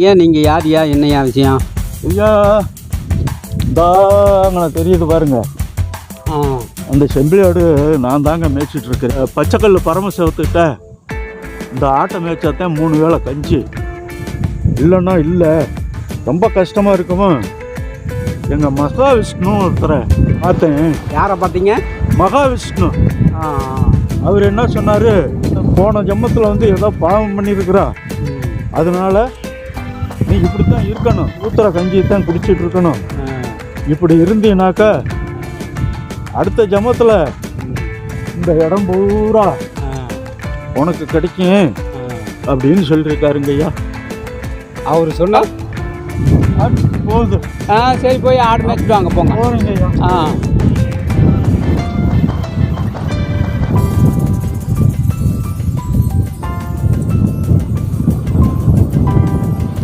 ஏன் நீங்கள் யார்யா என்னையா விஷயம்? ஐயா தாங்க தெரியுது பாருங்க. அந்த செம்பிளியாடு நான் தாங்க மேய்ச்சிட்டு இருக்கிறேன். பச்சைக்கல் பரமசிவத்துக்கிட்ட இந்த ஆட்டை மேய்ச்சாத்தான் 3 வேளை கஞ்சி. இல்லைன்னா இல்லை, ரொம்ப கஷ்டமாக இருக்குமோ. எங்கள் மகாவிஷ்ணு ஒருத்தரை பார்த்தேன். யாரை பார்த்தீங்க? மகாவிஷ்ணு. அவர் என்ன சொன்னார், போன ஜென்மத்தில் வந்து ஏதோ பாவம் பண்ணியிருக்கிறா, அதனால நீ இப்படித்தான் இருக்கணும், ஊத்துற கஞ்சி தான் குடிச்சிட்டு இருக்கணும். இப்படி இருந்தீனாக்கா அடுத்த ஜென்மத்தில் இந்த இடம் பூரா உனக்கு கிடைக்கும் அப்படின்னு சொல்லியிருக்காருங்க ஐயா. அவர் சொன்னால் போகுது. சரி, போய் ஆடு மேய்ச்சிட்டு வாங்க போங்க. போறீங்க ஐயா.